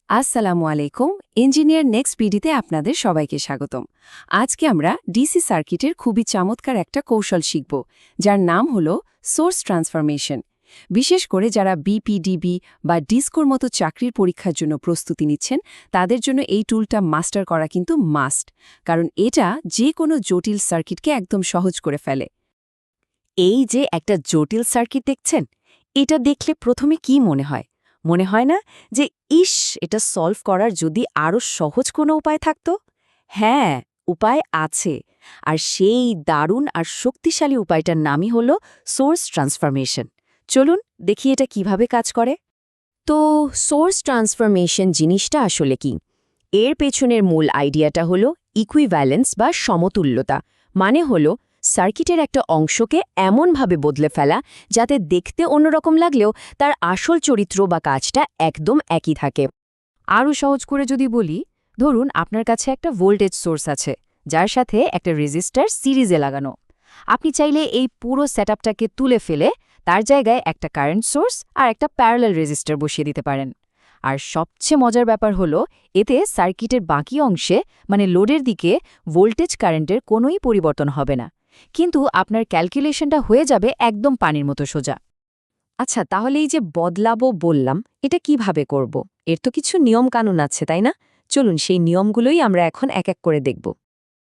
আসসালামু আলাইকুম। Engineer next পিডিতে আপনাদের সবাইকে স্বাগতম। আজকে আমরা ডিসি সার্কিটের খুবই চমৎকার একটা কৌশল শিখব, যার নাম হল সোর্স ট্রান্সফরমেশন। বিশেষ করে যারা বিপিডিবি বা ডিসকোর মতো চাকরির পরীক্ষার জন্য প্রস্তুতি নিচ্ছেন, তাদের জন্য এই টুলটা মাস্টার করা কিন্তু মাস্ট, কারণ এটা যে কোনো জটিল সার্কিটকে একদম সহজ করে ফেলে। এই যে একটা জটিল সার্কিট দেখছেন, এটা দেখলে প্রথমে কি মনে হয়? মনে হয় না যে ইস, এটা সলভ করার যদি আরও সহজ কোনো উপায় থাকতো? হ্যাঁ, উপায় আছে। আর সেই দারুণ আর শক্তিশালী উপায়টার নামই হলো সোর্স ট্রান্সফরমেশন। চলুন দেখি এটা কিভাবে কাজ করে। তো সোর্স ট্রান্সফরমেশন জিনিসটা আসলে কি? এর পেছনের মূল আইডিয়াটা হলো ইকুইভ্যালেন্স বা সমতুল্যতা। মানে হলো সার্কিটের একটা অংশকে এমনভাবে বদলে ফেলা যাতে দেখতে অন্যরকম লাগলেও তার আসল চরিত্র বা কাজটা একদম একই থাকে। আরও সহজ করে যদি বলি, ধরুন আপনার কাছে একটা ভোল্টেজ সোর্স আছে, যার সাথে একটা রেজিস্টার সিরিজে লাগানো। আপনি চাইলে এই পুরো সেটআপটাকে তুলে ফেলে তার জায়গায় একটা কারেন্ট সোর্স আর একটা প্যারালাল রেজিস্টার বসিয়ে দিতে পারেন। আর সবচেয়ে মজার ব্যাপার হলো, এতে সার্কিটের বাকি অংশে মানে লোডের দিকে ভোল্টেজ কারেন্টের কোনোই পরিবর্তন হবে না, কিন্তু আপনার ক্যালকুলেশনটা হয়ে যাবে একদম পানির মতো সোজা। আচ্ছা, তাহলে এই যে বদলাবো বললাম, এটা কিভাবে করব? এর তো কিছু নিয়মকানুন আছে, তাই না? চলুন সেই নিয়মগুলোই আমরা এখন এক এক করে দেখব।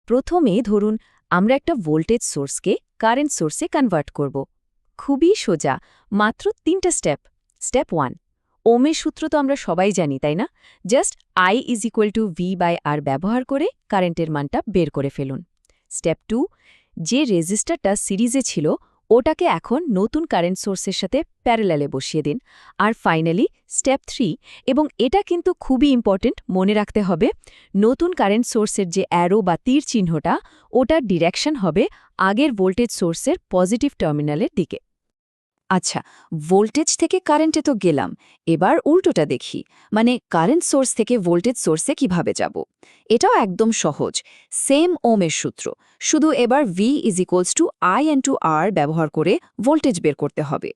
প্রথমে ধরুন আমরা একটা ভোল্টেজ সোর্সকে কারেন্ট সোর্সে কনভার্ট করব। খুবই সোজা, মাত্র 3টা স্টেপ। স্টেপ 1, ওমের সূত্র তো আমরা সবাই জানি, তাই না? জাস্ট I = V/R ব্যবহার করে কারেন্টের মানটা বের করে ফেলুন। স্টেপ 2, যে রেজিস্টারটা সিরিজে ছিল ওটাকে এখন নতুন কারেন্ট সোর্সের সাথে প্যারালালে বসিয়ে দিন। আর ফাইনালি স্টেপ 3, এবং এটা কিন্তু খুবই ইম্পর্টেন্ট, মনে রাখতে হবে, নতুন কারেন্ট সোর্সের যে অ্যারো বা তীর চিহ্নটা, ওটার ডিরেকশন হবে আগের ভোল্টেজ সোর্সের পজিটিভ টার্মিনালের দিকে। আচ্ছা, ভোল্টেজ থেকে কারেন্টে তো গেলাম, এবার উল্টোটা দেখি, মানে কারেন্ট সোর্স থেকে ভোল্টেজ সোর্সে কিভাবে যাব। এটাও একদম সহজ, সেম ওমের সূত্র, শুধু এবার V=I/R ব্যবহার করে ভোল্টেজ বের করতে হবে।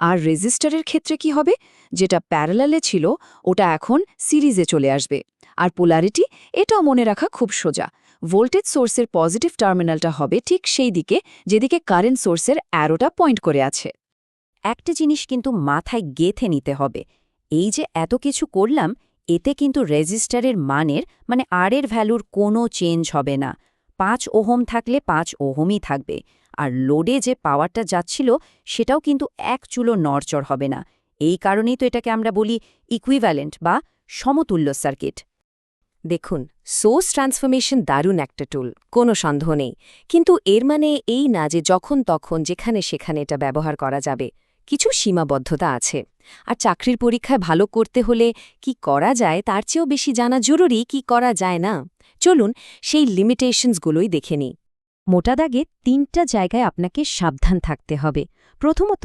আর রেজিস্টারের ক্ষেত্রে কি হবে? যেটা প্যারালালে ছিল ওটা এখন সিরিজে চলে আসবে। আর পোলারিটি, এটাও মনে রাখা খুব সোজা। ভোল্টেজ সোর্সের পজিটিভ টার্মিনালটা হবে ঠিক সেই দিকে যেদিকে কারেন্ট সোর্সের অ্যারোটা পয়েন্ট করে আছে। একটা জিনিস কিন্তু মাথায় গেঁথে নিতে হবে, এই যে এত কিছু করলাম, এতে কিন্তু রেজিস্টারের মানের মানে আর এর ভ্যালুর কোনো চেঞ্জ হবে না। 5 ওহম থাকলে 5 ওহমই থাকবে। আর লোডে যে পাওয়ারটা যাচ্ছিল সেটাও কিন্তু এক চুলো নড়চড় হবে না। এই কারণেই তো এটাকে আমরা বলি ইকুইভ্যালেন্ট বা সমতুল্য সার্কিট। দেখুন, সোর্স ট্রান্সফরমেশন দারুণ একটা টুল, কোনো সন্দেহ নেই, কিন্তু এর মানে এই না যে যখন তখন যেখানে সেখানে এটা ব্যবহার করা যাবে। কিছু সীমাবদ্ধতা আছে। আর চাকরির পরীক্ষায় ভালো করতে হলে কি করা যায় তার চেয়েও বেশি জানা জরুরি কি করা যায় না। চলুন সেই লিমিটেশনসগুলোই দেখে নিই। মোটা দাগে 3টা জায়গায় আপনাকে সাবধান থাকতে হবে। প্রথমত,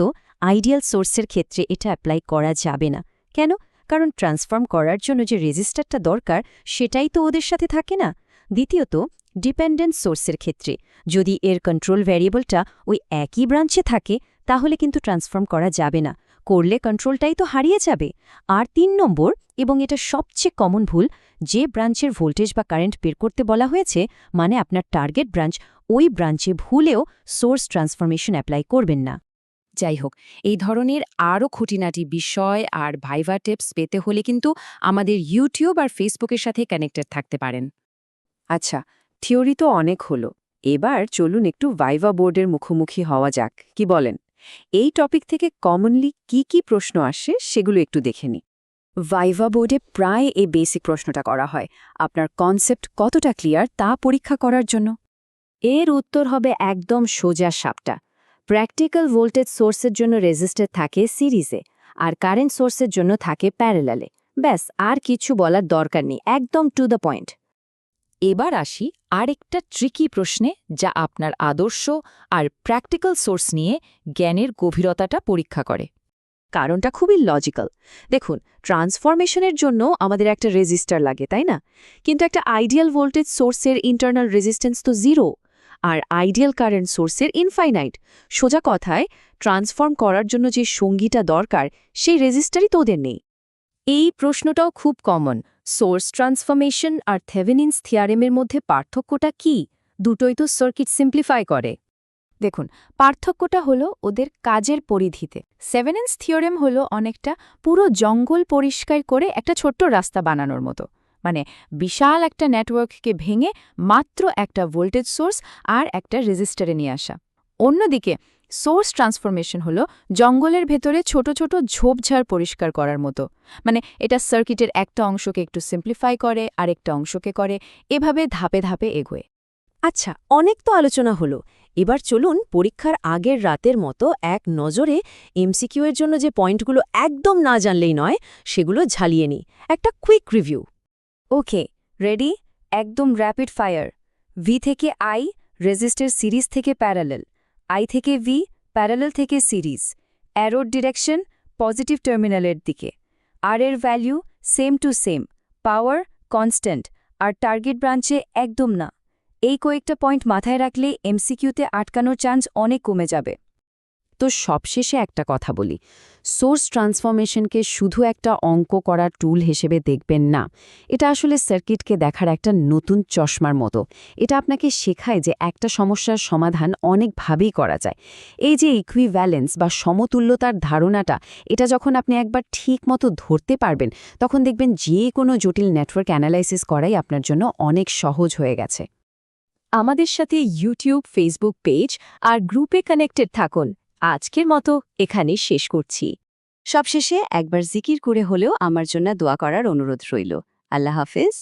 আইডিয়াল সোর্সের ক্ষেত্রে এটা অ্যাপ্লাই করা যাবে না। কেন? কারণ ট্রান্সফর্ম করার জন্য যে রেজিস্টারটা দরকার সেটাই তো ওদের সাথে থাকে না। দ্বিতীয়ত, ডিপেন্ডেন্ট সোর্সের ক্ষেত্রে যদি এর কন্ট্রোল ভ্যারিয়েবলটা ওই একই ব্রাঞ্চে থাকে তাহলে কিন্তু ট্রান্সফর্ম করা যাবে না, করলে কন্ট্রোলটাই তো হারিয়ে যাবে। আর 3 নম্বর, এবং এটা সবচেয়ে কমন ভুল, যে ব্রাঞ্চের ভোল্টেজ বা কারেন্ট বের করতে বলা হয়েছে মানে আপনার টার্গেট ব্রাঞ্চ, ওই ব্রাঞ্চে ভুলেও সোর্স ট্রান্সফরমেশন অ্যাপ্লাই করবেন না। যাই হোক, এই ধরনের আরও খুঁটিনাটি বিষয় আর ভাইভা টিপস পেতে হলে কিন্তু আমাদের ইউটিউব আর ফেসবুকের সাথে কানেক্টেড থাকতে পারেন। আচ্ছা, থিওরি তো অনেক হলো, এবার চলুন একটু ভাইভা বোর্ডের মুখোমুখি হওয়া যাক, কি বলেন? এই টপিক থেকে কমনলি কি প্রশ্ন আসে সেগুলো একটু দেখে নিই। ভাইভা বোর্ডে প্রায় এই বেসিক প্রশ্নটা করা হয়, আপনার কনসেপ্ট কতটা ক্লিয়ার তা পরীক্ষা করার জন্য। এর উত্তর হবে একদম সোজা সাপটা। প্র্যাকটিক্যাল ভোল্টেজ সোর্সের জন্য রেজিস্টার থাকে সিরিজে, আর কারেন্ট সোর্সের জন্য থাকে প্যারালালে। ব্যাস, আর কিছু বলার দরকার নেই, একদম টু দ্য পয়েন্ট। এবার আসি আরেকটা ট্রিকি প্রশ্নে, যা আপনার আদর্শ আর প্র্যাকটিক্যাল সোর্স নিয়ে জ্ঞানের গভীরতাটা পরীক্ষা করে। কারণটা খুবই লজিক্যাল। দেখুন, ট্রান্সফরমেশনের জন্য আমাদের একটা রেজিস্টার লাগে, তাই না? কিন্তু একটা আইডিয়াল ভোল্টেজ সোর্সের ইন্টারনাল রেজিস্ট্যান্স তো 0, আর আইডিয়াল কারেন্ট সোর্সের ইনফাইনাইট। সোজা কথায়, ট্রান্সফর্ম করার জন্য যে সঙ্গীটা দরকার সেই রেজিস্টারই তো ওদের নেই। এই প্রশ্নটাও খুব কমন। সোর্স ট্রান্সফরমেশন আর থেভেনিনস থিওরেমের মধ্যে পার্থক্যটা কি? দুটোই তো সার্কিট সিম্পলিফাই করে। দেখুন, পার্থক্যটা হলো ওদের কাজের পরিধিতে। থেভেনিনস থিওরেম হলো অনেকটা পুরো জঙ্গল পরিষ্কার করে একটা ছোট্ট রাস্তা বানানোর মতো, মানে বিশাল একটা নেটওয়ার্ককে ভেঙে মাত্র একটা ভোল্টেজ সোর্স আর একটা রেজিস্টারে নিয়ে আসা। অন্যদিকে সোর্স ট্রান্সফরমেশন হলো জঙ্গলের ভেতরে ছোট ছোট ঝোপঝাড় পরিষ্কার করার মতো, মানে এটা সার্কিটের একটা অংশকে একটু সিম্পলিফাই করে আরেকটা অংশকে করে, এভাবে ধাপে ধাপে এগোয়। আচ্ছা, অনেক তো আলোচনা হলো। এবার চলুন পরীক্ষার আগের রাতের মতো এক নজরে এমসিকিউ এর জন্য যে পয়েন্টগুলো একদম না জানলেই নয় সেগুলো ঝালিয়ে নিই। একটা কুইক রিভিউ। Okay, ready? একদম র্যাপিড ফায়ার। ভি থেকে আই, রেজিস্টার সিরিজ থেকে প্যারালেল। আই থেকে ভি, প্যারালেল থেকে সিরিজ। অ্যারোর ডিরেকশন পজিটিভ টার্মিনালের দিকে। আর এর value same to same. Power constant. আর টার্গেট ব্রাঞ্চে একদম না। এই কয়েকটা পয়েন্ট মাথায় রাখলে এমসিকিউতে আটকানোর চান্স অনেক কমে যাবে। তো সবশেষে একটা কথা বলি, সোর্স ট্রান্সফরমেশনকে শুধু একটা অঙ্ক করার টুল হিসেবে দেখবেন না। এটা আসলে সার্কিটকে দেখার একটা নতুন চশমার মতো। এটা আপনাকে শেখায় যে একটা সমস্যার সমাধান অনেকভাবেই করা যায়। এই যে ইকুইভ্যালেন্স বা সমতুল্যতার ধারণাটা, এটা যখন আপনি একবার ঠিক মতো ধরতে পারবেন, তখন দেখবেন যে কোনো জটিল নেটওয়ার্ক অ্যানালাইসিস করাই আপনার জন্য অনেক সহজ হয়ে গেছে। আমাদের সাথে ইউটিউব, ফেসবুক পেজ আর গ্রুপে কানেক্টেড থাকুন। আজকের মতো এখানেই শেষ করছি। সবশেষে একবার জিকির করে হলেও আমার জন্য দোয়া করার অনুরোধ রইল। আল্লাহ হাফেজ।